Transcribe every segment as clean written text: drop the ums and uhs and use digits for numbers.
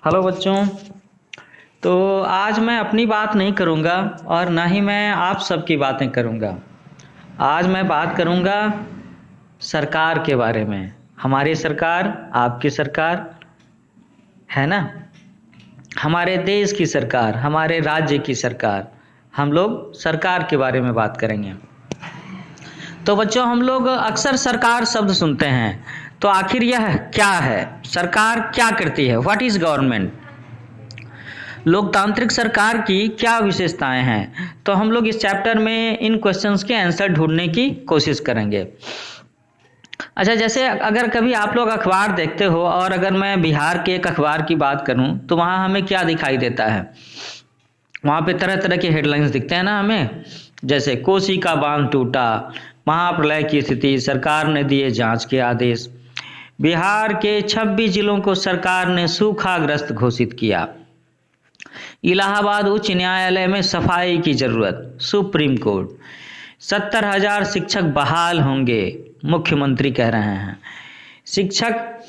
Hello बच्चों। तो आज मैं अपनी बात नहीं करूंगा और ना ही मैं आप सबकी बातें करूंगा। आज मैं बात करूंगा सरकार के बारे में। हमारी सरकार, आपकी सरकार, है ना। हमारे देश की सरकार, हमारे राज्य की सरकार। हम लोग सरकार के बारे में बात करेंगे। तो बच्चों, हम लोग अक्सर सरकार शब्द सुनते हैं, तो आखिर यह क्या है? सरकार क्या करती है? What is government? लोकतांत्रिक सरकार की क्या विशेषताएं हैं? तो हम लोग इस चैप्टर में इन क्वेश्चंस के आंसर ढूंढने की कोशिश करेंगे। अच्छा, जैसे अगर कभी आप लोग अखबार देखते हो और अगर मैं बिहार के एक अखबार की बात करूं तो वहां हमें क्या दिखाई देता है? वहां पे तरह तरह के हेडलाइंस दिखते हैं ना हमें। जैसे कोसी का बांध टूटा, महाप्रलय की स्थिति, सरकार ने दिए जांच के आदेश, बिहार के 26 जिलों को सरकार ने सूखाग्रस्त घोषित किया, इलाहाबाद उच्च न्यायालय में सफाई की जरूरत, सुप्रीम कोर्ट, 70,000 शिक्षक बहाल होंगे, मुख्यमंत्री कह रहे हैं। शिक्षक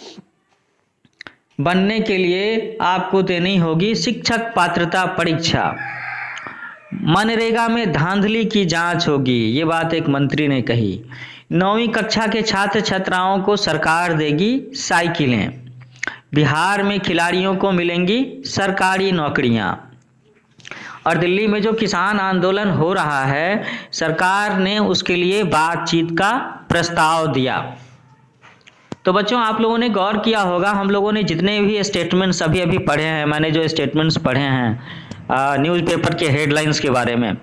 बनने के लिए आपको देनी होगी शिक्षक पात्रता परीक्षा। मनरेगा में धांधली की जांच होगी, ये बात एक मंत्री ने कही। 9वीं कक्षा के छात्र छात्राओं को सरकार देगी साइकिलें। बिहार में खिलाड़ियों को मिलेंगी सरकारी नौकरियां। और दिल्ली में जो किसान आंदोलन हो रहा है, सरकार ने उसके लिए बातचीत का प्रस्ताव दिया। तो बच्चों, आप लोगों ने गौर किया होगा, हम लोगों ने जितने भी स्टेटमेंट्स अभी पढ़े हैं, मैंने जो स्टेटमेंट्स पढ़े हैं न्यूज़पेपर के हेडलाइंस के बारे में,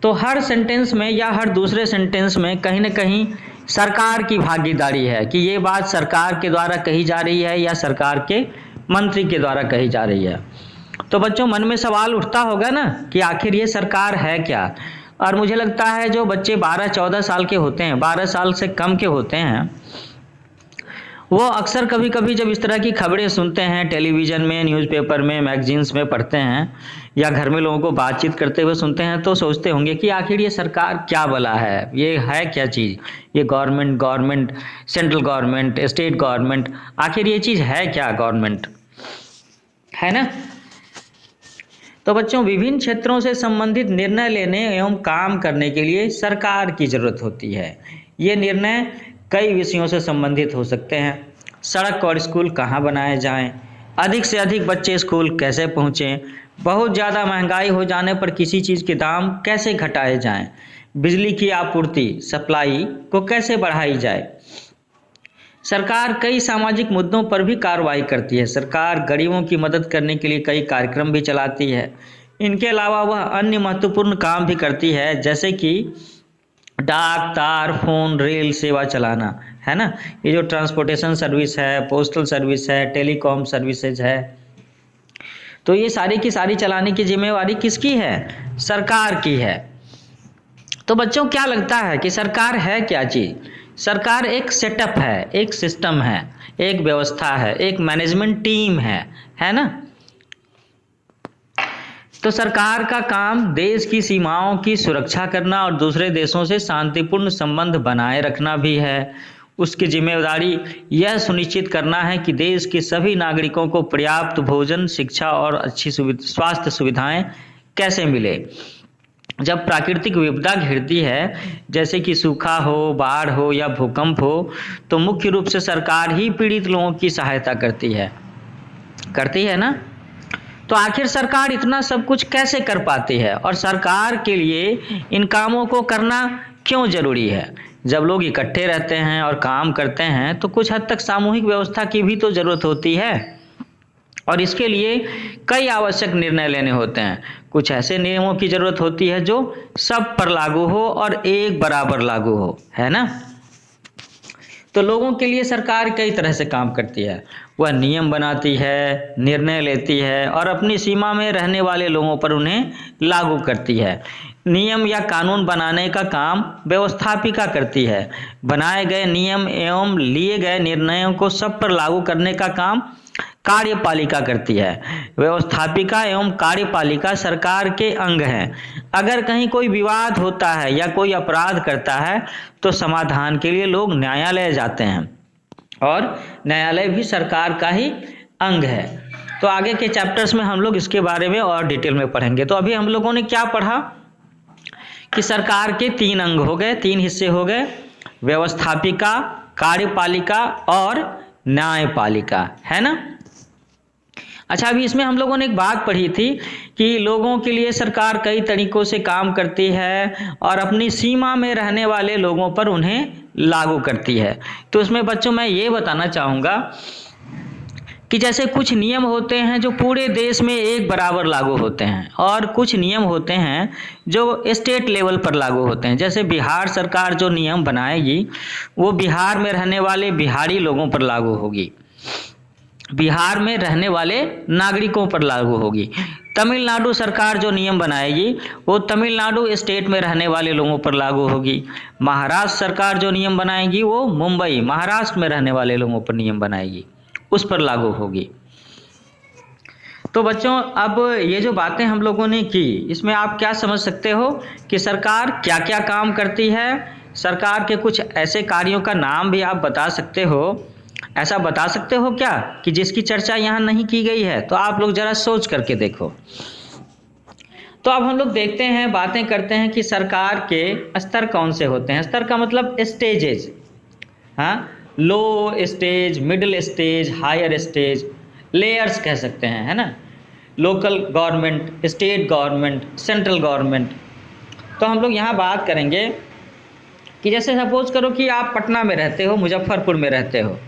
तो हर सेंटेंस में या हर दूसरे सेंटेंस में कहीं ना कहीं सरकार की भागीदारी है कि ये बात सरकार के द्वारा कही जा रही है या सरकार के मंत्री के द्वारा कही जा रही है। तो बच्चों, मन में सवाल उठता होगा ना कि आखिर ये सरकार है क्या? और मुझे लगता है जो बच्चे 12-14 साल के होते हैं, 12 साल से कम के होते हैं, वो अक्सर कभी कभी जब इस तरह की खबरें सुनते हैं, टेलीविज़न में, न्यूज़पेपर में, मैगजीन्स में पढ़ते हैं या घर में लोगों को बातचीत करते हुए सुनते हैं, तो सोचते होंगे कि आखिर ये सरकार क्या भला है, ये है क्या चीज़? ये government, central government, state government, आखिर ये चीज़ है क्या गवर्नमेंट, है ना। तो बच्चों, विभिन्न क्षेत्रों से संबंधित निर्णय लेने एवं काम करने के लिए सरकार की जरूरत होती है। ये निर्णय कई विषयों से संबंधित हो सकते हैं। सड़क और स्कूल कहाँ बनाए जाएं, अधिक से अधिक बच्चे स्कूल कैसे पहुँचें, बहुत ज़्यादा महंगाई हो जाने पर किसी चीज़ के दाम कैसे घटाए जाएं, बिजली की आपूर्ति, सप्लाई को कैसे बढ़ाई जाए। सरकार कई सामाजिक मुद्दों पर भी कार्रवाई करती है। सरकार गरीबों की मदद करने के लिए कई कार्यक्रम भी चलाती है। इनके अलावा वह अन्य महत्वपूर्ण काम भी करती है, जैसे कि डाक, तार, फोन, रेल सेवा चलाना, है ना। ये जो ट्रांसपोर्टेशन सर्विस है, पोस्टल सर्विस है, टेलीकॉम सर्विसेज है, तो ये सारी की सारी चलाने की जिम्मेवारी किसकी है? सरकार की है। तो बच्चों, क्या लगता है कि सरकार है क्या चीज़? सरकार एक सेटअप है, एक सिस्टम है, एक व्यवस्था है, एक मैनेजमेंट टीम है ना। तो सरकार का काम देश की सीमाओं की सुरक्षा करना और दूसरे देशों से शांतिपूर्ण संबंध बनाए रखना भी है। उसकी जिम्मेदारी यह सुनिश्चित करना है कि देश के सभी नागरिकों को पर्याप्त भोजन, शिक्षा और अच्छी स्वास्थ्य सुविधाएं कैसे मिले। जब प्राकृतिक विपदा घिरती है, जैसे कि सूखा हो, बाढ़ हो या भूकंप हो, तो मुख्य रूप से सरकार ही पीड़ित लोगों की सहायता करती है ना। तो आखिर सरकार इतना सब कुछ कैसे कर पाती है और सरकार के लिए इन कामों को करना क्यों जरूरी है? जब लोग इकट्ठे रहते हैं और काम करते हैं तो कुछ हद तक सामूहिक व्यवस्था की भी तो जरूरत होती है और इसके लिए कई आवश्यक निर्णय लेने होते हैं। कुछ ऐसे नियमों की जरूरत होती है जो सब पर लागू हो और एक बराबर लागू हो, है ना। तो लोगों के लिए सरकार कई तरह से काम करती है। वह नियम बनाती है, निर्णय लेती है और अपनी सीमा में रहने वाले लोगों पर उन्हें लागू करती है। नियम या कानून बनाने का काम व्यवस्थापिका करती है। बनाए गए नियम एवं लिए गए निर्णयों को सब पर लागू करने का काम कार्यपालिका करती है। व्यवस्थापिका एवं कार्यपालिका सरकार के अंग हैं। अगर कहीं कोई विवाद होता है या कोई अपराध करता है तो समाधान के लिए लोग न्यायालय जाते हैं और न्यायालय भी सरकार का ही अंग है। तो आगे के चैप्टर्स में हम लोग इसके बारे में और डिटेल में पढ़ेंगे। तो अभी हम लोगों ने क्या पढ़ा कि सरकार के 3 अंग हो गए, 3 हिस्से हो गए, व्यवस्थापिका, कार्यपालिका और न्यायपालिका, है ना। अच्छा, अभी इसमें हम लोगों ने एक बात पढ़ी थी कि लोगों के लिए सरकार कई तरीकों से काम करती है और अपनी सीमा में रहने वाले लोगों पर उन्हें लागू करती है। तो इसमें बच्चों मैं ये बताना चाहूँगा कि जैसे कुछ नियम होते हैं जो पूरे देश में एक बराबर लागू होते हैं और कुछ नियम होते हैं जो स्टेट लेवल पर लागू होते हैं। जैसे बिहार सरकार जो नियम बनाएगी वो बिहार में रहने वाले बिहारी लोगों पर लागू होगी, बिहार में रहने वाले नागरिकों पर लागू होगी। तमिलनाडु सरकार जो नियम बनाएगी वो तमिलनाडु स्टेट में रहने वाले लोगों पर लागू होगी। महाराष्ट्र सरकार जो नियम बनाएगी वो मुंबई महाराष्ट्र में रहने वाले लोगों पर नियम बनाएगी, उस पर लागू होगी। तो बच्चों, अब ये जो बातें हम लोगों ने की, इसमें आप क्या समझ सकते हो कि सरकार क्या क्या काम करती है। सरकार के कुछ ऐसे कार्यों का नाम भी आप बता सकते हो, ऐसा बता सकते हो क्या कि जिसकी चर्चा यहाँ नहीं की गई है। तो आप लोग जरा सोच करके देखो। तो अब हम लोग देखते हैं, बातें करते हैं कि सरकार के स्तर कौन से होते हैं। स्तर का मतलब स्टेजेज, हाँ, low stage, middle stage, higher stage, layers कह सकते हैं, है ना। Local government, state government, central government. तो हम लोग यहाँ बात करेंगे कि जैसे सपोज करो कि आप पटना में रहते हो, मुजफ्फरपुर में रहते हो।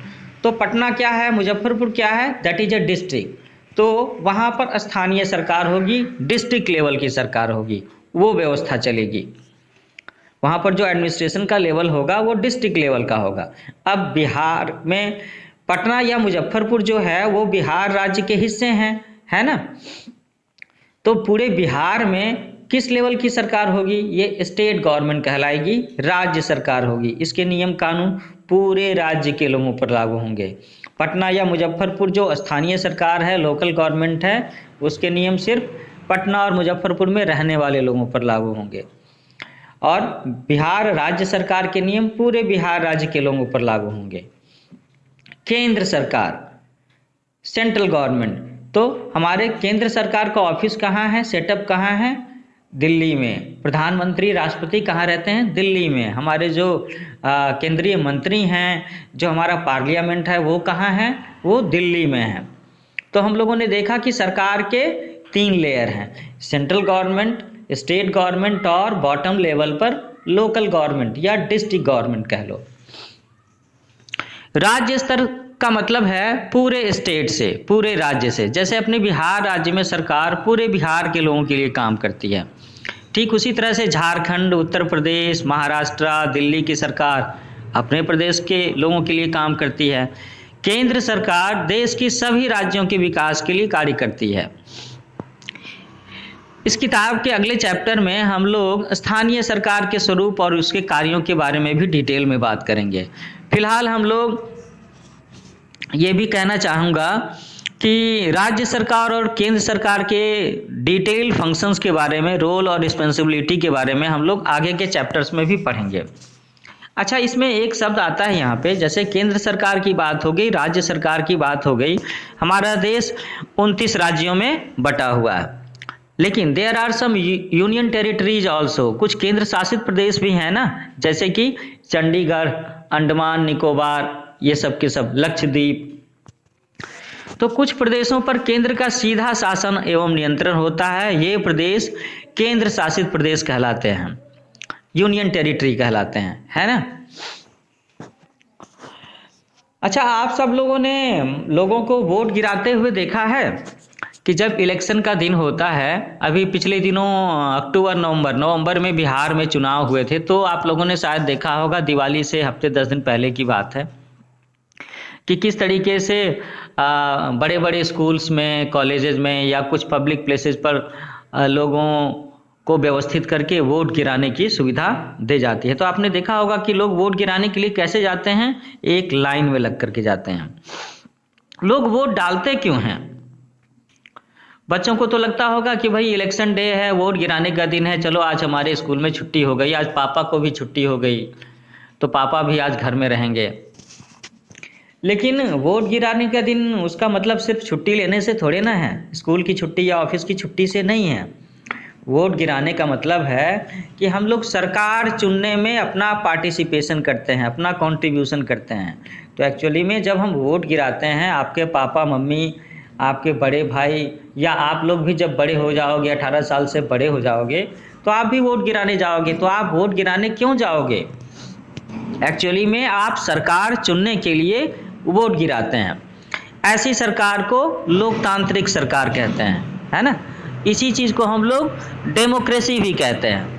तो पटना क्या है, मुजफ्फरपुर क्या है, दैट इज अ डिस्ट्रिक्ट। तो वहाँ पर स्थानीय सरकार होगी, डिस्ट्रिक्ट लेवल की सरकार होगी, वो व्यवस्था चलेगी। वहाँ पर जो एडमिनिस्ट्रेशन का लेवल होगा वो डिस्ट्रिक्ट लेवल का होगा। अब बिहार में पटना या मुजफ्फरपुर जो है वो बिहार राज्य के हिस्से हैं, है ना। तो पूरे बिहार में किस लेवल की सरकार होगी, ये स्टेट गवर्नमेंट कहलाएगी, राज्य सरकार होगी। इसके नियम कानून पूरे राज्य के लोगों पर लागू होंगे। पटना या मुजफ्फरपुर जो स्थानीय सरकार है, लोकल गवर्नमेंट है, उसके नियम सिर्फ पटना और मुजफ्फरपुर में रहने वाले लोगों पर लागू होंगे और बिहार राज्य सरकार के नियम पूरे बिहार राज्य के लोगों पर लागू होंगे। केंद्र सरकार, सेंट्रल गवर्नमेंट, तो हमारे केंद्र सरकार का ऑफिस कहाँ है, सेटअप कहाँ है, दिल्ली में। प्रधानमंत्री, राष्ट्रपति कहाँ रहते हैं, दिल्ली में। हमारे जो केंद्रीय मंत्री हैं, जो हमारा पार्लियामेंट है, वो कहाँ है, वो दिल्ली में है। तो हम लोगों ने देखा कि सरकार के 3 लेयर हैं, सेंट्रल गवर्नमेंट, स्टेट गवर्नमेंट और बॉटम लेवल पर लोकल गवर्नमेंट या डिस्ट्रिक्ट गवर्नमेंट कह लो। राज्य स्तर का मतलब है पूरे स्टेट से, पूरे राज्य से। जैसे अपने बिहार राज्य में सरकार पूरे बिहार के लोगों के लिए काम करती है, ठीक उसी तरह से झारखंड, उत्तर प्रदेश, महाराष्ट्र, दिल्ली की सरकार अपने प्रदेश के लोगों के लिए काम करती है। केंद्र सरकार देश की सभी राज्यों के विकास के लिए कार्य करती है। इस किताब के अगले चैप्टर में हम लोग स्थानीय सरकार के स्वरूप और उसके कार्यों के बारे में भी डिटेल में बात करेंगे। फिलहाल हम लोग ये भी कहना चाहूँगा कि राज्य सरकार और केंद्र सरकार के डिटेल फंक्शंस के बारे में, रोल और रिस्पॉन्सिबिलिटी के बारे में हम लोग आगे के चैप्टर्स में भी पढ़ेंगे। अच्छा, इसमें एक शब्द आता है यहाँ पे, जैसे केंद्र सरकार की बात हो गई, राज्य सरकार की बात हो गई। हमारा देश 29 राज्यों में बटा हुआ है, लेकिन there are some union territories also, कुछ केंद्र शासित प्रदेश भी हैं ना, जैसे कि चंडीगढ़, अंडमान निकोबार, ये सब के सब, लक्षद्वीप। तो कुछ प्रदेशों पर केंद्र का सीधा शासन एवं नियंत्रण होता है। ये प्रदेश केंद्र शासित प्रदेश कहलाते हैं, यूनियन टेरिटरी कहलाते हैं, है ना। अच्छा, आप सब लोगों ने लोगों को वोट गिराते हुए देखा है कि जब इलेक्शन का दिन होता है, अभी पिछले दिनों अक्टूबर नवंबर में बिहार में चुनाव हुए थे, तो आप लोगों ने शायद देखा होगा, दिवाली से हफ्ते 10 दिन पहले की बात है, कि किस तरीके से बड़े बड़े स्कूल्स में, कॉलेजेस में या कुछ पब्लिक प्लेसेस पर लोगों को व्यवस्थित करके वोट गिराने की सुविधा दे जाती है। तो आपने देखा होगा कि लोग वोट गिराने के लिए कैसे जाते हैं, एक लाइन में लग करके जाते हैं। लोग वोट डालते क्यों हैं? बच्चों को तो लगता होगा कि भाई इलेक्शन डे है, वोट गिराने का दिन है, चलो आज हमारे स्कूल में छुट्टी हो गई, आज पापा को भी छुट्टी हो गई, तो पापा भी आज घर में रहेंगे। लेकिन वोट गिराने का दिन उसका मतलब सिर्फ छुट्टी लेने से थोड़े ना है, स्कूल की छुट्टी या ऑफिस की छुट्टी से नहीं है। वोट गिराने का मतलब है कि हम लोग सरकार चुनने में अपना पार्टिसिपेशन करते हैं, अपना कंट्रीब्यूशन करते हैं। तो एक्चुअली में जब हम वोट गिराते हैं, आपके पापा मम्मी, आपके बड़े भाई या आप लोग भी जब बड़े हो जाओगे, 18 साल से बड़े हो जाओगे, तो आप भी वोट गिराने जाओगे। तो आप वोट गिराने क्यों जाओगे? एक्चुअली में आप सरकार चुनने के लिए वोट गिराते हैं। ऐसी सरकार को लोकतांत्रिक सरकार कहते हैं, है ना। इसी चीज़ को हम लोग डेमोक्रेसी भी कहते हैं।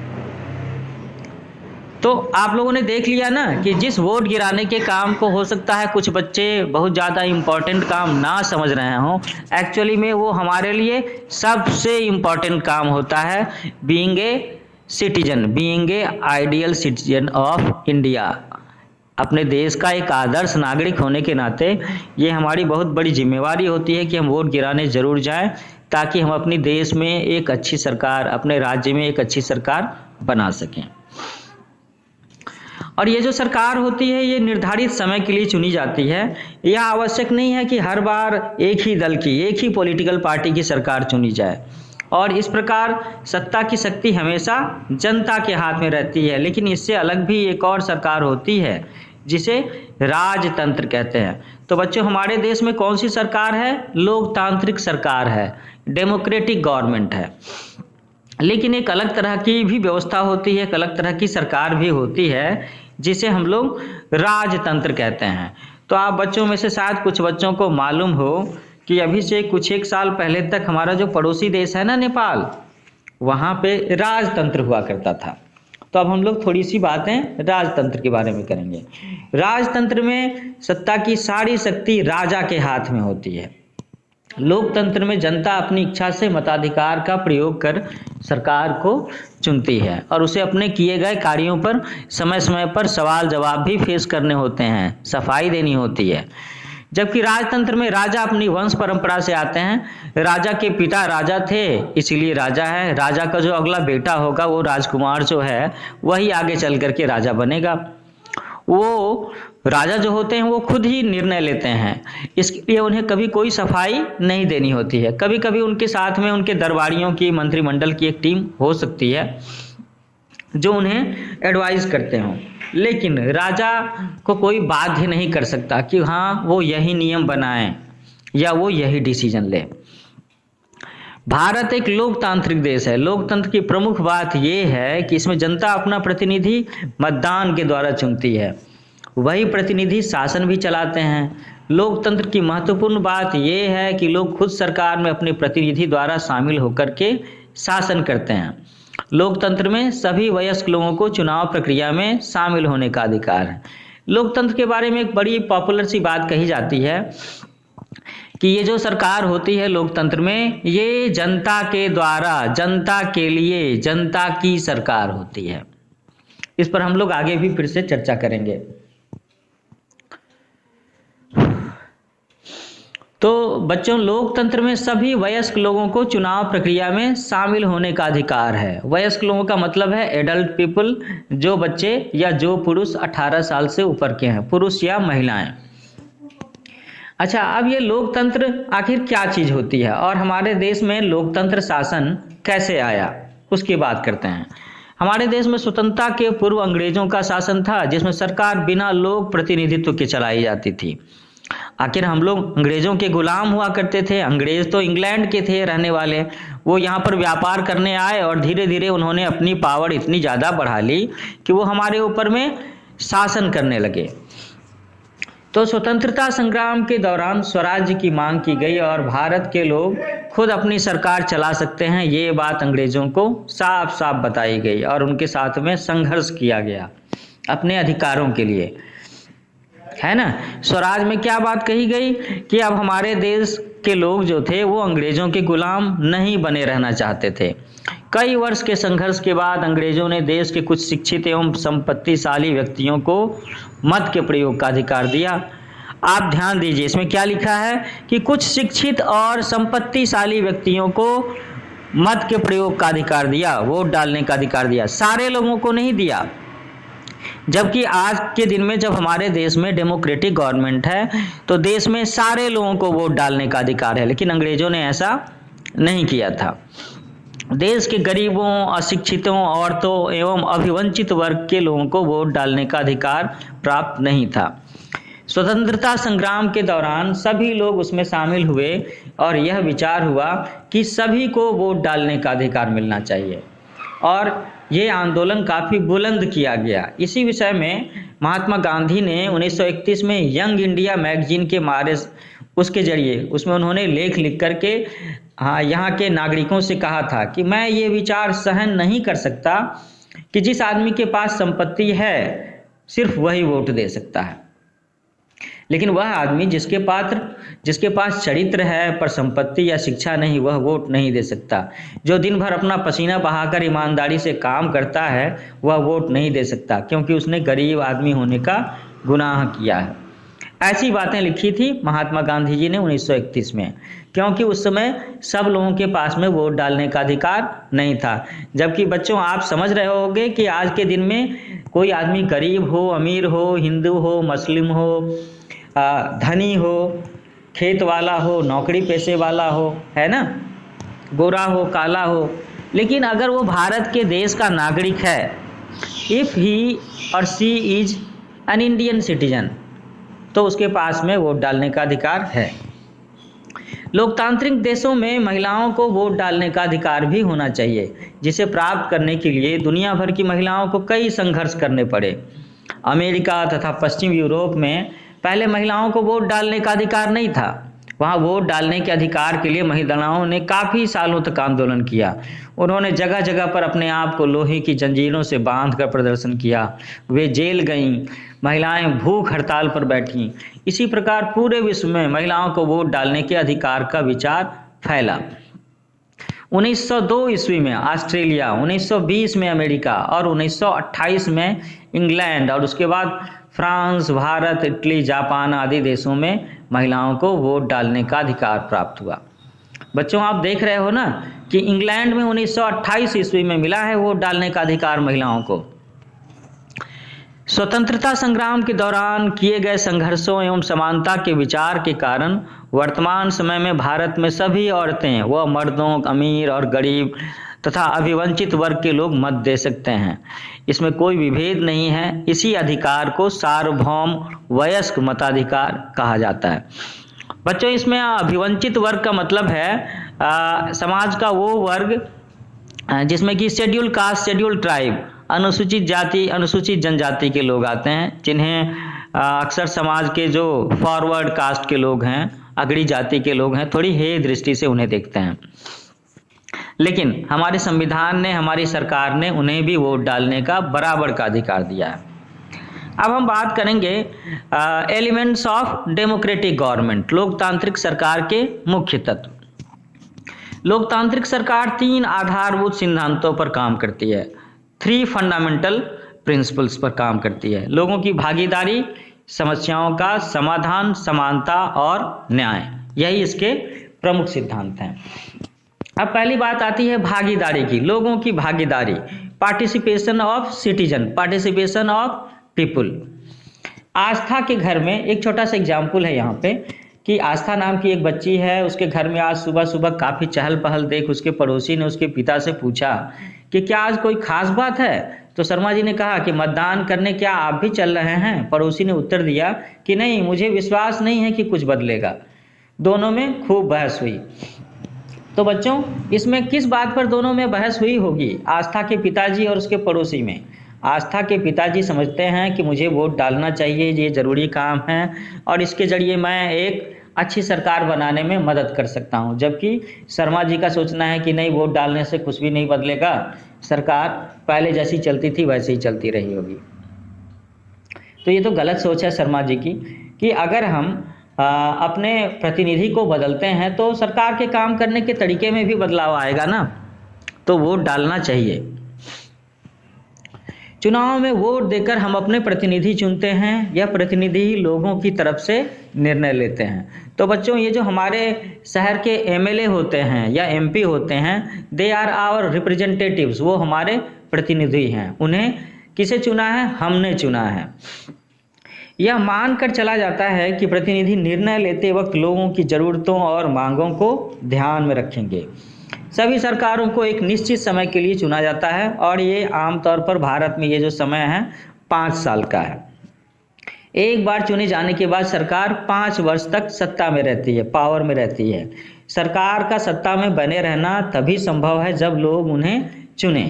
तो आप लोगों ने देख लिया ना कि जिस वोट गिराने के काम को हो सकता है कुछ बच्चे बहुत ज़्यादा इम्पोर्टेंट काम ना समझ रहे हों, एक्चुअली में वो हमारे लिए सबसे इम्पोर्टेंट काम होता है, being a citizen, being a ideal citizen of India. अपने देश का एक आदर्श नागरिक होने के नाते ये हमारी बहुत बड़ी जिम्मेवारी होती है कि हम वोट गिराने ज़रूर जाएं, ताकि हम अपनी देश में एक अच्छी सरकार, अपने राज्य में एक अच्छी सरकार बना सकें। और ये जो सरकार होती है ये निर्धारित समय के लिए चुनी जाती है। यह आवश्यक नहीं है कि हर बार एक ही दल की, एक ही पॉलिटिकल पार्टी की सरकार चुनी जाए। और इस प्रकार सत्ता की शक्ति हमेशा जनता के हाथ में रहती है। लेकिन इससे अलग भी एक और सरकार होती है जिसे राजतंत्र कहते हैं। तो बच्चों, हमारे देश में कौन सी सरकार है? लोकतांत्रिक सरकार है, डेमोक्रेटिक गवर्नमेंट है। लेकिन एक अलग तरह की भी व्यवस्था होती है, एक अलग तरह की सरकार भी होती है जिसे हम लोग राजतंत्र कहते हैं। तो आप बच्चों में से शायद कुछ बच्चों को मालूम हो कि अभी से कुछ एक साल पहले तक हमारा जो पड़ोसी देश है ना, नेपाल, वहाँ पे राजतंत्र हुआ करता था। तो अब हम लोग थोड़ी सी बातें राजतंत्र के बारे में करेंगे। राजतंत्र में सत्ता की सारी शक्ति राजा के हाथ में होती है। लोकतंत्र में जनता अपनी इच्छा से मताधिकार का प्रयोग कर सरकार को चुनती है और उसे अपने किए गए कार्यों पर समय समय पर सवाल जवाब भी फेस करने होते हैं, सफाई देनी होती है। जबकि राजतंत्र में राजा अपनी वंश परंपरा से आते हैं। राजा के पिता राजा थे, इसीलिए राजा है। राजा का जो अगला बेटा होगा, वो राजकुमार जो है, वही आगे चल करके राजा बनेगा। वो राजा जो होते हैं वो खुद ही निर्णय लेते हैं, इसके लिए उन्हें कभी कोई सफाई नहीं देनी होती है। कभी कभी उनके साथ में उनके दरबारियों की, मंत्रिमंडल की एक टीम हो सकती है जो उन्हें एडवाइस करते हों, लेकिन राजा को कोई बाध्य नहीं कर सकता कि हाँ वो यही नियम बनाएं या वो यही डिसीजन ले। भारत एक लोकतांत्रिक देश है। लोकतंत्र की प्रमुख बात यह है कि इसमें जनता अपना प्रतिनिधि मतदान के द्वारा चुनती है, वही प्रतिनिधि शासन भी चलाते हैं। लोकतंत्र की महत्वपूर्ण बात यह है कि लोग खुद सरकार में अपने प्रतिनिधि द्वारा शामिल होकर के शासन करते हैं। लोकतंत्र में सभी वयस्क लोगों को चुनाव प्रक्रिया में शामिल होने का अधिकार है। लोकतंत्र के बारे में एक बड़ी पॉपुलर सी बात कही जाती है कि ये जो सरकार होती है लोकतंत्र में, ये जनता के द्वारा, जनता के लिए, जनता की सरकार होती है। इस पर हम लोग आगे भी फिर से चर्चा करेंगे। तो बच्चों, लोकतंत्र में सभी वयस्क लोगों को चुनाव प्रक्रिया में शामिल होने का अधिकार है। वयस्क लोगों का मतलब है एडल्ट पीपल, जो बच्चे या जो पुरुष 18 साल से ऊपर के हैं, पुरुष या महिलाएं। अच्छा, अब ये लोकतंत्र आखिर क्या चीज होती है और हमारे देश में लोकतंत्र शासन कैसे आया, उसकी बात करते हैं। हमारे देश में स्वतंत्रता के पूर्व अंग्रेजों का शासन था, जिसमें सरकार बिना लोक प्रतिनिधित्व के चलाई जाती थी। आखिर हम लोग अंग्रेजों के गुलाम हुआ करते थे। अंग्रेज तो इंग्लैंड के थे रहने वाले, वो यहाँ पर व्यापार करने आए और धीरे धीरे उन्होंने अपनी पावर इतनी ज़्यादा बढ़ा ली कि वो हमारे ऊपर में शासन करने लगे। तो स्वतंत्रता संग्राम के दौरान स्वराज्य की मांग की गई और भारत के लोग खुद अपनी सरकार चला सकते हैं, ये बात अंग्रेजों को साफ साफ बताई गई और उनके साथ में संघर्ष किया गया अपने अधिकारों के लिए, है ना। स्वराज में क्या बात कही गई कि अब हमारे देश के लोग जो थे वो अंग्रेजों के गुलाम नहीं बने रहना चाहते थे। कई वर्ष के संघर्ष के बाद अंग्रेजों ने देश के कुछ शिक्षित एवं संपत्तिशाली व्यक्तियों को मत के प्रयोग का अधिकार दिया। आप ध्यान दीजिए, इसमें क्या लिखा है कि कुछ शिक्षित और संपत्तिशाली व्यक्तियों को मत के प्रयोग का अधिकार दिया, वोट डालने का अधिकार दिया। सारे लोगों को नहीं दिया। जबकि आज के दिन में जब हमारे देश में डेमोक्रेटिक गवर्नमेंट है तो देश में सारे लोगों को वोट डालने का अधिकार है, लेकिन अंग्रेजों ने ऐसा नहीं किया था। देश के गरीबों, अशिक्षितों, औरतों एवं अभिवंचित वर्ग के लोगों को वोट डालने का अधिकार प्राप्त नहीं था। स्वतंत्रता संग्राम के दौरान सभी लोग उसमें शामिल हुए और यह विचार हुआ कि सभी को वोट डालने का अधिकार मिलना चाहिए और ये आंदोलन काफ़ी बुलंद किया गया। इसी विषय में महात्मा गांधी ने 1931 में यंग इंडिया मैगजीन के मारे उसके जरिए उसमें उन्होंने लेख लिख करके यहाँ के नागरिकों से कहा था कि मैं ये विचार सहन नहीं कर सकता कि जिस आदमी के पास संपत्ति है सिर्फ वही वोट दे सकता है, लेकिन वह आदमी जिसके पास चरित्र है पर संपत्ति या शिक्षा नहीं, वह वोट नहीं दे सकता। जो दिन भर अपना पसीना बहाकर ईमानदारी से काम करता है वह वोट नहीं दे सकता, क्योंकि उसने गरीब आदमी होने का गुनाह किया है। ऐसी बातें लिखी थी महात्मा गांधी जी ने 1931 में, क्योंकि उस समय सब लोगों के पास में वोट डालने का अधिकार नहीं था। जबकि बच्चों आप समझ रहे होंगे कि आज के दिन में कोई आदमी गरीब हो, अमीर हो, हिंदू हो, मुस्लिम हो, धनी हो, खेत वाला हो, नौकरी पेशे वाला हो, है ना, गोरा हो, काला हो, लेकिन अगर वो भारत के देश का नागरिक है, इफ़ ही और she is an Indian citizen, तो उसके पास में वोट डालने का अधिकार है। लोकतांत्रिक देशों में महिलाओं को वोट डालने का अधिकार भी होना चाहिए, जिसे प्राप्त करने के लिए दुनिया भर की महिलाओं को कई संघर्ष करने पड़े। अमेरिका तथा पश्चिम यूरोप में पहले महिलाओं को वोट डालने का अधिकार नहीं था। वहाँ वोट डालने के अधिकार के लिए महिलाओं ने काफ़ी सालों तक आंदोलन किया। उन्होंने जगह जगह पर अपने आप को लोहे की जंजीरों से बांधकर प्रदर्शन किया। वे जेल गईं, महिलाएं भूख हड़ताल पर बैठीं। इसी प्रकार पूरे विश्व में महिलाओं को वोट डालने के अधिकार का विचार फैला। 1902 ईस्वी में ऑस्ट्रेलिया, 1920 में अमेरिका और 1928 में इंग्लैंड और उसके बाद फ्रांस, भारत, इटली, जापान आदि देशों में महिलाओं को वोट डालने का अधिकार प्राप्त हुआ। बच्चों आप देख रहे हो ना कि इंग्लैंड में 1928 ईस्वी में मिला है वोट डालने का अधिकार महिलाओं को। स्वतंत्रता संग्राम के दौरान किए गए संघर्षों एवं समानता के विचार के कारण वर्तमान समय में भारत में सभी औरतें व मर्दों, अमीर और गरीब तथा अभिवंचित वर्ग के लोग मत दे सकते हैं। इसमें कोई विभेद नहीं है। इसी अधिकार को सार्वभौम वयस्क मताधिकार कहा जाता है। बच्चों इसमें अभिवंचित वर्ग का मतलब है समाज का वो वर्ग जिसमें कि शेड्यूल कास्ट, शेड्यूल ट्राइब, अनुसूचित जाति, अनुसूचित जनजाति के लोग आते हैं, जिन्हें अक्सर समाज के जो फॉरवर्ड कास्ट के लोग हैं, अगड़ी जाति के लोग हैं, थोड़ी हेय दृष्टि से उन्हें देखते हैं। लेकिन हमारे संविधान ने, हमारी सरकार ने उन्हें भी वोट डालने का बराबर का अधिकार दिया है। अब हम बात करेंगे एलिमेंट्स ऑफ डेमोक्रेटिक गवर्नमेंट, लोकतांत्रिक सरकार के मुख्य तत्व। लोकतांत्रिक सरकार 3 आधारभूत सिद्धांतों पर काम करती है, 3 फंडामेंटल प्रिंसिपल्स पर काम करती है। लोगों की भागीदारी, समस्याओं का समाधान, समानता और न्याय, यही इसके प्रमुख सिद्धांत हैं। अब पहली बात आती है भागीदारी की, लोगों की भागीदारी, participation of citizen, participation of people. Astha के घर में एक छोटा सा एग्जाम्पल है यहाँ पे कि आस्था नाम की एक बच्ची है, उसके घर में आज सुबह सुबह काफ़ी चहल पहल देख उसके पड़ोसी ने उसके पिता से पूछा कि क्या आज कोई खास बात है। तो शर्मा जी ने कहा कि मतदान करने क्या आप भी चल रहे हैं। पड़ोसी ने उत्तर दिया कि नहीं, मुझे विश्वास नहीं है कि कुछ बदलेगा। दोनों में खूब बहस हुई। तो बच्चों इसमें किस बात पर दोनों में बहस हुई होगी? आस्था के पिताजी और उसके पड़ोसी में। आस्था के पिताजी समझते हैं कि मुझे वोट डालना चाहिए, ये ज़रूरी काम है और इसके ज़रिए मैं एक अच्छी सरकार बनाने में मदद कर सकता हूं। जबकि शर्मा जी का सोचना है कि नहीं, वोट डालने से कुछ भी नहीं बदलेगा, सरकार पहले जैसी चलती थी वैसे ही चलती रही होगी। तो ये तो गलत सोच है शर्मा जी की कि अगर हम अपने प्रतिनिधि को बदलते हैं तो सरकार के काम करने के तरीके में भी बदलाव आएगा ना, तो वोट डालना चाहिए। चुनाव में वोट देकर हम अपने प्रतिनिधि चुनते हैं या प्रतिनिधि लोगों की तरफ से निर्णय लेते हैं। तो बच्चों ये जो हमारे शहर के एमएलए होते हैं या एमपी होते हैं, दे आर आवर रिप्रेजेंटेटिव्स, वो हमारे प्रतिनिधि हैं। उन्हें किसे चुना है? हमने चुना है। यह मानकर चला जाता है कि प्रतिनिधि निर्णय लेते वक्त लोगों की ज़रूरतों और मांगों को ध्यान में रखेंगे। सभी सरकारों को एक निश्चित समय के लिए चुना जाता है और ये आमतौर पर भारत में ये जो समय है 5 साल का है। एक बार चुने जाने के बाद सरकार 5 वर्ष तक सत्ता में रहती है, पावर में रहती है। सरकार का सत्ता में बने रहना तभी संभव है जब लोग उन्हें चुने।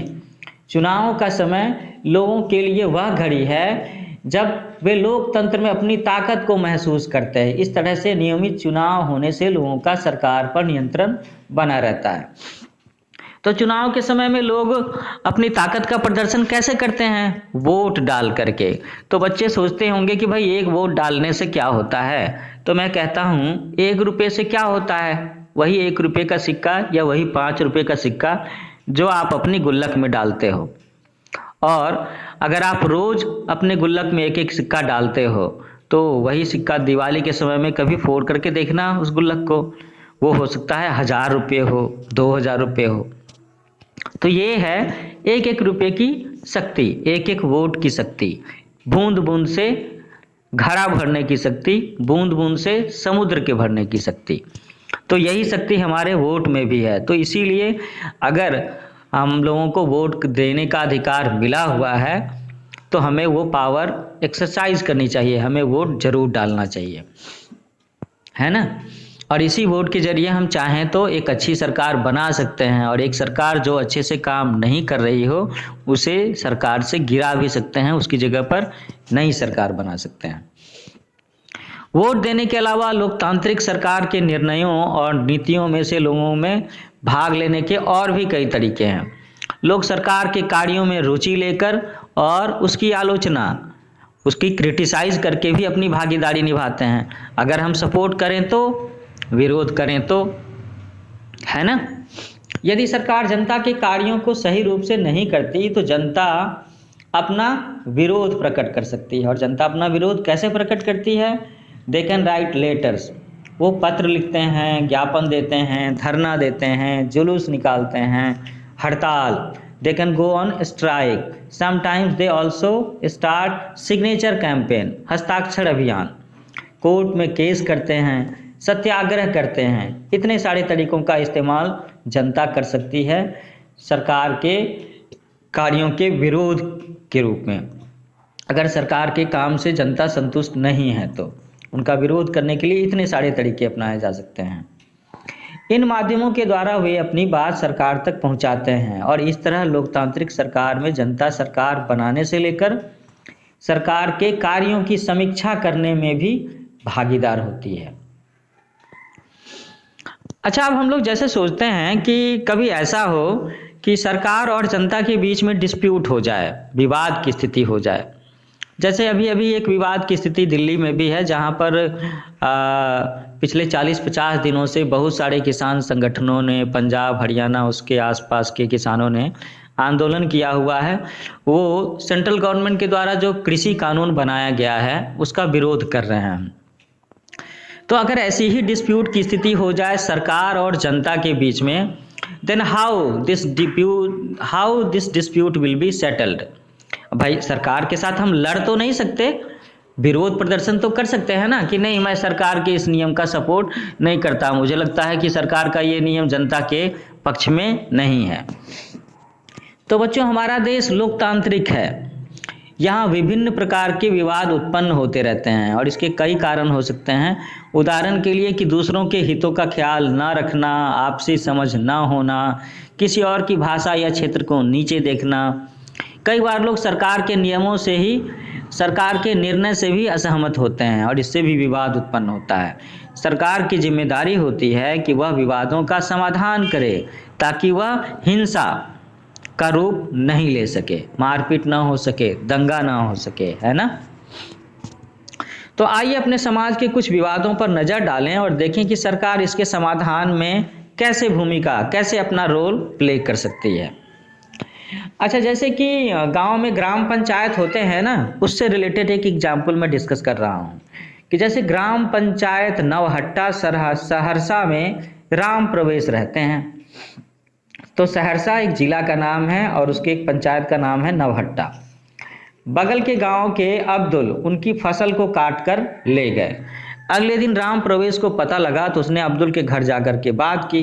चुनाव का समय लोगों के लिए वह घड़ी है जब वे लोकतंत्र में अपनी ताकत को महसूस करते हैं। इस तरह से नियमित चुनाव होने से लोगों का सरकार पर नियंत्रण बना रहता है। तो चुनाव के समय में लोग अपनी ताकत का प्रदर्शन कैसे करते हैं? वोट डाल करके। तो बच्चे सोचते होंगे कि भाई एक वोट डालने से क्या होता है, तो मैं कहता हूँ 1 रुपये से क्या होता है? वही 1 रुपये का सिक्का या वही 5 रुपये का सिक्का जो आप अपनी गुल्लक में डालते हो। और अगर आप रोज अपने गुल्लक में एक एक सिक्का डालते हो तो वही सिक्का दिवाली के समय में कभी फोड़ करके देखना उस गुल्लक को, वो हो सकता है 1000 रुपये हो, 2000 रुपये हो। तो ये है 1-1 रुपये की शक्ति, 1-1 वोट की शक्ति, बूंद बूंद से घड़ा भरने की शक्ति, बूंद बूंद से समुद्र के भरने की शक्ति। तो यही शक्ति हमारे वोट में भी है। तो इसीलिए अगर हम लोगों को वोट देने का अधिकार मिला हुआ है तो हमें वो पावर एक्सरसाइज करनी चाहिए, हमें वोट जरूर डालना चाहिए, है ना। और इसी वोट के जरिए हम चाहें तो एक अच्छी सरकार बना सकते हैं और एक सरकार जो अच्छे से काम नहीं कर रही हो उसे सरकार से गिरा भी सकते हैं, उसकी जगह पर नई सरकार बना सकते हैं। वोट देने के अलावा लोकतांत्रिक सरकार के निर्णयों और नीतियों में से लोगों में भाग लेने के और भी कई तरीके हैं। लोग सरकार के कार्यों में रुचि लेकर और उसकी आलोचना, उसकी क्रिटिसाइज करके भी अपनी भागीदारी निभाते हैं। अगर हम सपोर्ट करें तो, विरोध करें तो, है ना। यदि सरकार जनता के कार्यों को सही रूप से नहीं करती तो जनता अपना विरोध प्रकट कर सकती है। और जनता अपना विरोध कैसे प्रकट करती है? दे कैन राइट लेटर्स, वो पत्र लिखते हैं, ज्ञापन देते हैं, धरना देते हैं, जुलूस निकालते हैं, हड़ताल, they can go on strike, sometimes they also start signature campaign, हस्ताक्षर अभियान, कोर्ट में केस करते हैं, सत्याग्रह करते हैं। इतने सारे तरीकों का इस्तेमाल जनता कर सकती है सरकार के कार्यों के विरोध के रूप में। अगर सरकार के काम से जनता संतुष्ट नहीं है तो उनका विरोध करने के लिए इतने सारे तरीके अपनाए जा सकते हैं। इन माध्यमों के द्वारा वे अपनी बात सरकार तक पहुंचाते हैं और इस तरह लोकतांत्रिक सरकार में जनता सरकार बनाने से लेकर सरकार के कार्यों की समीक्षा करने में भी भागीदार होती है। अच्छा, अब हम लोग जैसे सोचते हैं कि कभी ऐसा हो कि सरकार और जनता के बीच में डिस्प्यूट हो जाए, विवाद की स्थिति हो जाए। जैसे अभी अभी एक विवाद की स्थिति दिल्ली में भी है, जहां पर पिछले 40-50 दिनों से बहुत सारे किसान संगठनों ने, पंजाब, हरियाणा, उसके आसपास के किसानों ने आंदोलन किया हुआ है। वो सेंट्रल गवर्नमेंट के द्वारा जो कृषि कानून बनाया गया है उसका विरोध कर रहे हैं। तो अगर ऐसी ही डिस्प्यूट की स्थिति हो जाए सरकार और जनता के बीच में, then how this dispute will be settled. भाई, सरकार के साथ हम लड़ तो नहीं सकते, विरोध प्रदर्शन तो कर सकते हैं ना कि नहीं, मैं सरकार के इस नियम का सपोर्ट नहीं करता, मुझे लगता है कि सरकार का ये नियम जनता के पक्ष में नहीं है। तो बच्चों, हमारा देश लोकतांत्रिक है, यहाँ विभिन्न प्रकार के विवाद उत्पन्न होते रहते हैं और इसके कई कारण हो सकते हैं। उदाहरण के लिए कि दूसरों के हितों का ख्याल ना रखना, आपसी समझ ना होना, किसी और की भाषा या क्षेत्र को नीचे देखना। कई बार लोग सरकार के नियमों से ही, सरकार के निर्णय से भी असहमत होते हैं और इससे भी विवाद उत्पन्न होता है। सरकार की जिम्मेदारी होती है कि वह विवादों का समाधान करे ताकि वह हिंसा का रूप नहीं ले सके, मारपीट ना हो सके, दंगा ना हो सके, है ना। तो आइए अपने समाज के कुछ विवादों पर नज़र डालें और देखें कि सरकार इसके समाधान में कैसे अपना रोल प्ले कर सकती है। अच्छा, जैसे कि गांव में ग्राम पंचायत होते हैं ना, उससे रिलेटेड एक एग्जाम्पल मैं डिस्कस कर रहा हूँ कि जैसे ग्राम पंचायत नवहट्टा सहरसा में राम प्रवेश रहते हैं। तो सहरसा एक जिला का नाम है और उसके एक पंचायत का नाम है नवहट्टा। बगल के गांव के अब्दुल उनकी फसल को काट कर ले गए। अगले दिन राम प्रवेश को पता लगा तो उसने अब्दुल के घर जाकर के बात की।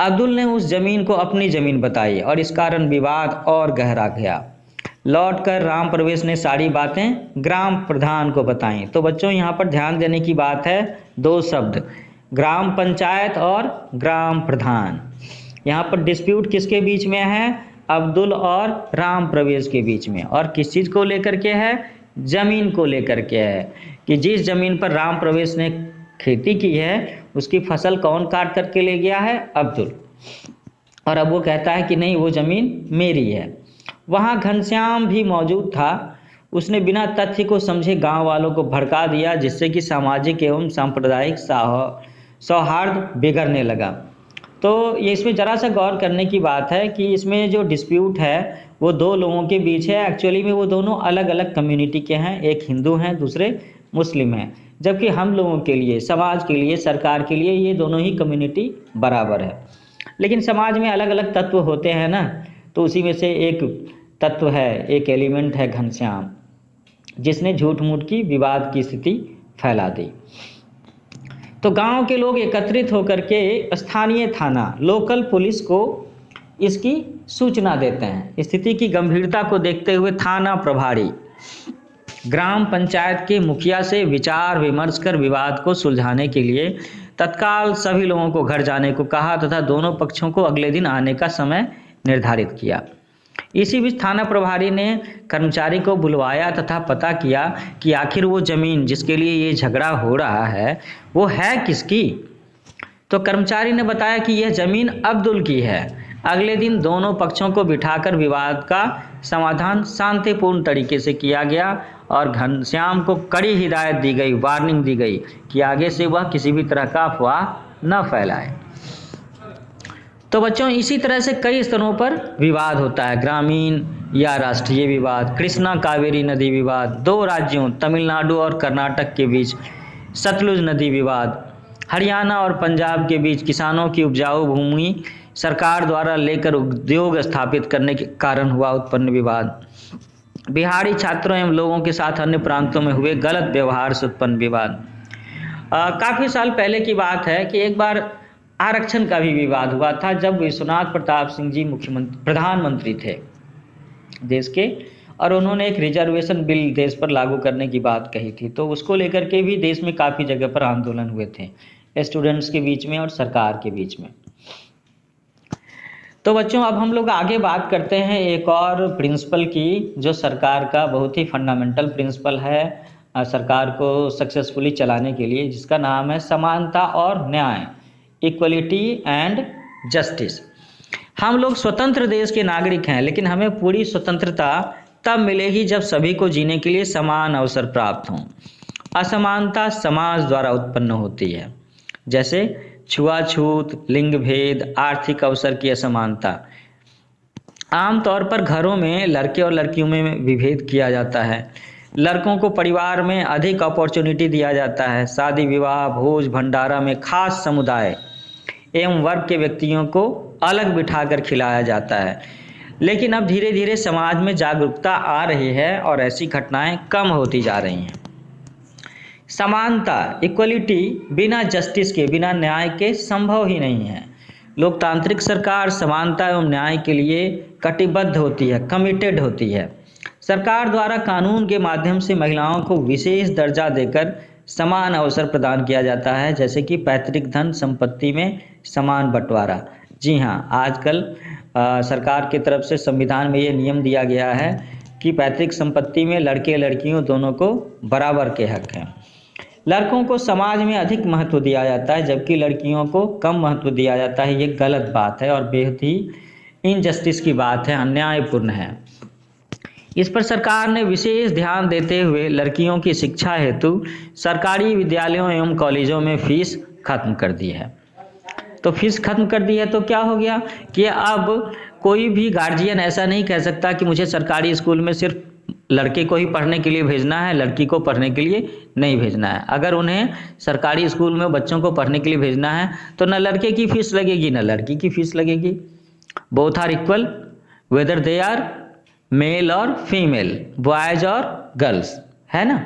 अब्दुल ने उस जमीन को अपनी जमीन बताई और इस कारण विवाद और गहरा गया। लौटकर राम प्रवेश ने सारी बातें ग्राम प्रधान को बताई। तो बच्चों यहाँ पर ध्यान देने की बात है, दो शब्द, ग्राम पंचायत और ग्राम प्रधान। यहाँ पर डिस्प्यूट किसके बीच में है? अब्दुल और राम प्रवेश के बीच में। और किस चीज़ को लेकर के है? जमीन को लेकर के है कि जिस जमीन पर राम प्रवेश ने खेती की है उसकी फसल कौन काट करके ले गया है? अब्दुल। और अब वो कहता है कि नहीं, वो जमीन मेरी है। वहाँ घनश्याम भी मौजूद था। उसने बिना तथ्य को समझे गांव वालों को भड़का दिया, जिससे कि सामाजिक एवं सांप्रदायिक सौहार्द बिगड़ने लगा। तो ये इसमें ज़रा सा गौर करने की बात है कि इसमें जो डिस्प्यूट है वो दो लोगों के बीच है। एक्चुअली में वो दोनों अलग अलग कम्युनिटी के हैं, एक हिंदू हैं, दूसरे मुस्लिम हैं, जबकि हम लोगों के लिए, समाज के लिए, सरकार के लिए ये दोनों ही कम्युनिटी बराबर है। लेकिन समाज में अलग अलग तत्व होते हैं ना, तो उसी में से एक तत्व है, एक एलिमेंट है घनश्याम, जिसने झूठ मूठ की विवाद की स्थिति फैला दी। तो गांव के लोग एकत्रित होकर के स्थानीय थाना, लोकल पुलिस को इसकी सूचना देते हैं। स्थिति की गंभीरता को देखते हुए थाना प्रभारी ग्राम पंचायत के मुखिया से विचार विमर्श कर विवाद को सुलझाने के लिए तत्काल सभी लोगों को घर जाने को कहा तथा दोनों पक्षों को अगले दिन आने का समय निर्धारित किया। इसी बीच थाना प्रभारी ने कर्मचारी को बुलवाया तथा पता किया कि आखिर वो जमीन जिसके लिए ये झगड़ा हो रहा है वो है किसकी। तो कर्मचारी ने बताया कि यह जमीन अब्दुल की है। अगले दिन दोनों पक्षों को बिठाकर विवाद का समाधान शांतिपूर्ण तरीके से किया गया और घनश्याम को कड़ी हिदायत दी गई, वार्निंग दी गई कि आगे से वह किसी भी तरह का अफवाह न फैलाए। तो बच्चों, इसी तरह से कई स्तरों पर विवाद होता है, ग्रामीण या राष्ट्रीय विवाद, कृष्णा कावेरी नदी विवाद, दो राज्यों तमिलनाडु और कर्नाटक के बीच सतलुज नदी विवाद, हरियाणा और पंजाब के बीच किसानों की उपजाऊ भूमि सरकार द्वारा लेकर उद्योग स्थापित करने के कारण हुआ उत्पन्न विवाद, बिहारी छात्रों एवं लोगों के साथ अन्य प्रांतों में हुए गलत व्यवहार से उत्पन्न विवाद। काफ़ी साल पहले की बात है कि एक बार आरक्षण का भी विवाद हुआ था, जब विश्वनाथ प्रताप सिंह जी प्रधानमंत्री थे देश के, और उन्होंने एक रिजर्वेशन बिल देश पर लागू करने की बात कही थी। तो उसको लेकर के भी देश में काफ़ी जगह पर आंदोलन हुए थे, स्टूडेंट्स के बीच में और सरकार के बीच में। तो बच्चों, अब हम लोग आगे बात करते हैं एक और प्रिंसिपल की, जो सरकार का बहुत ही फंडामेंटल प्रिंसिपल है सरकार को सक्सेसफुली चलाने के लिए, जिसका नाम है समानता और न्याय, इक्वलिटी एंड जस्टिस। हम लोग स्वतंत्र देश के नागरिक हैं, लेकिन हमें पूरी स्वतंत्रता तब मिलेगी जब सभी को जीने के लिए समान अवसर प्राप्त हों। असमानता समाज द्वारा उत्पन्न होती है, जैसे छुआछूत, लिंग भेद, आर्थिक अवसर की असमानता। आमतौर पर घरों में लड़के और लड़कियों में विभेद किया जाता है। लड़कों को परिवार में अधिक अपॉर्चुनिटी दिया जाता है। शादी विवाह, भोज भंडारा में खास समुदाय एवं वर्ग के व्यक्तियों को अलग बिठाकर खिलाया जाता है। लेकिन अब धीरे धीरे समाज में जागरूकता आ रही है और ऐसी घटनाएं कम होती जा रही हैं। समानता, इक्वलिटी बिना जस्टिस के, बिना न्याय के संभव ही नहीं है। लोकतांत्रिक सरकार समानता एवं न्याय के लिए कटिबद्ध होती है, कमिटेड होती है। सरकार द्वारा कानून के माध्यम से महिलाओं को विशेष दर्जा देकर समान अवसर प्रदान किया जाता है, जैसे कि पैतृक धन संपत्ति में समान बंटवारा। जी हाँ, आजकल सरकार की तरफ से संविधान में ये नियम दिया गया है कि पैतृक संपत्ति में लड़के लड़कियों दोनों को बराबर के हक हैं। लड़कों को समाज में अधिक महत्व दिया जाता है, जबकि लड़कियों को कम महत्व दिया जाता है। ये गलत बात है और बेहद ही इनजस्टिस की बात है, अन्यायपूर्ण है। इस पर सरकार ने विशेष ध्यान देते हुए लड़कियों की शिक्षा हेतु सरकारी विद्यालयों एवं कॉलेजों में फीस खत्म कर दी है। तो फीस खत्म कर दी है तो क्या हो गया कि अब कोई भी गार्जियन ऐसा नहीं कह सकता कि मुझे सरकारी स्कूल में सिर्फ लड़के को ही पढ़ने के लिए भेजना है, लड़की को पढ़ने के लिए नहीं भेजना है। अगर उन्हें सरकारी स्कूल में बच्चों को पढ़ने के लिए भेजना है तो न लड़के की फीस लगेगी न लड़की की फीस लगेगी। Both are equal whether they are male और फीमेल, बॉयज और गर्ल्स, है ना,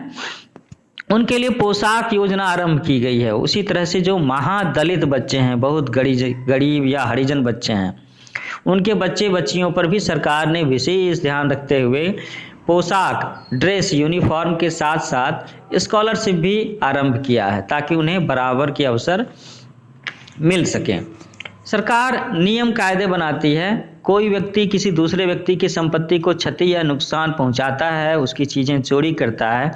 उनके लिए पोशाक योजना आरंभ की गई है। उसी तरह से जो महादलित बच्चे हैं, बहुत गरीब या हरिजन बच्चे हैं, उनके बच्चे बच्चियों पर भी सरकार ने विशेष ध्यान रखते हुए पोशाक, ड्रेस, यूनिफॉर्म के साथ साथ स्कॉलरशिप भी आरंभ किया है ताकि उन्हें बराबर के अवसर मिल सकें। सरकार नियम कायदे बनाती है। कोई व्यक्ति किसी दूसरे व्यक्ति की संपत्ति को क्षति या नुकसान पहुंचाता है, उसकी चीजें चोरी करता है,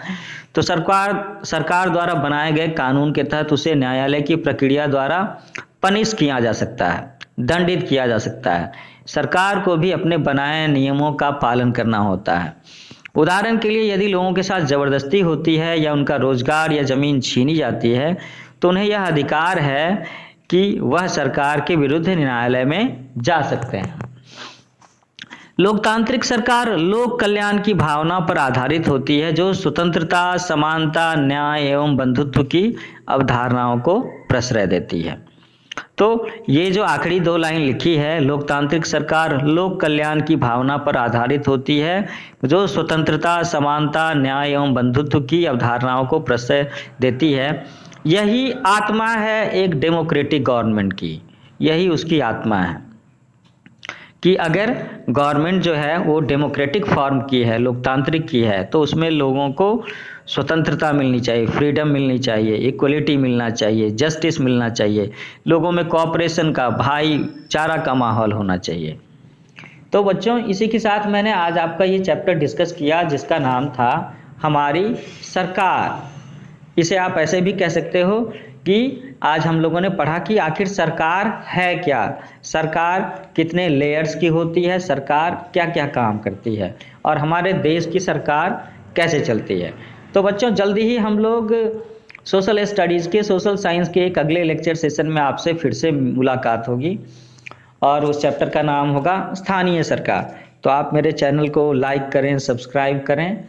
तो सरकार द्वारा बनाए गए कानून के तहत उसे न्यायालय की प्रक्रिया द्वारा पनिश किया जा सकता है, दंडित किया जा सकता है। सरकार को भी अपने बनाए नियमों का पालन करना होता है। उदाहरण के लिए यदि लोगों के साथ जबरदस्ती होती है या उनका रोजगार या जमीन छीनी जाती है, तो उन्हें यह अधिकार है कि वह सरकार के विरुद्ध न्यायालय में जा सकते हैं। लोकतांत्रिक सरकार लोक कल्याण की भावना पर आधारित होती है, जो स्वतंत्रता, समानता, न्याय एवं बंधुत्व की अवधारणाओं को प्रश्रय देती है। तो ये जो आखिरी 2 लाइन लिखी है, लोकतांत्रिक सरकार लोक कल्याण की भावना पर आधारित होती है, जो स्वतंत्रता, समानता, न्याय एवं बंधुत्व की अवधारणाओं को प्रश्रय देती है, यही आत्मा है एक डेमोक्रेटिक गवर्नमेंट की। यही उसकी आत्मा है कि अगर गवर्नमेंट जो है वो डेमोक्रेटिक फॉर्म की है, लोकतांत्रिक की है, तो उसमें लोगों को स्वतंत्रता मिलनी चाहिए, फ्रीडम मिलनी चाहिए, इक्वलिटी मिलना चाहिए, जस्टिस मिलना चाहिए, लोगों में कोऑपरेशन का, भाईचारा का माहौल होना चाहिए। तो बच्चों, इसी के साथ मैंने आज आपका ये चैप्टर डिस्कस किया जिसका नाम था हमारी सरकार। इसे आप ऐसे भी कह सकते हो कि आज हम लोगों ने पढ़ा कि आखिर सरकार है क्या, सरकार कितने लेयर्स की होती है, सरकार क्या क्या काम करती है, और हमारे देश की सरकार कैसे चलती है। तो बच्चों, जल्दी ही हम लोग सोशल स्टडीज़ के, सोशल साइंस के एक अगले लेक्चर सेशन में आपसे फिर से मुलाकात होगी और उस चैप्टर का नाम होगा स्थानीय सरकार। तो आप मेरे चैनल को लाइक करें, सब्सक्राइब करें,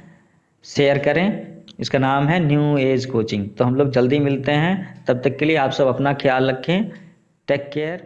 शेयर करें। इसका नाम है न्यू एज कोचिंग। तो हम लोग जल्दी मिलते हैं, तब तक के लिए आप सब अपना ख्याल रखें। Take care.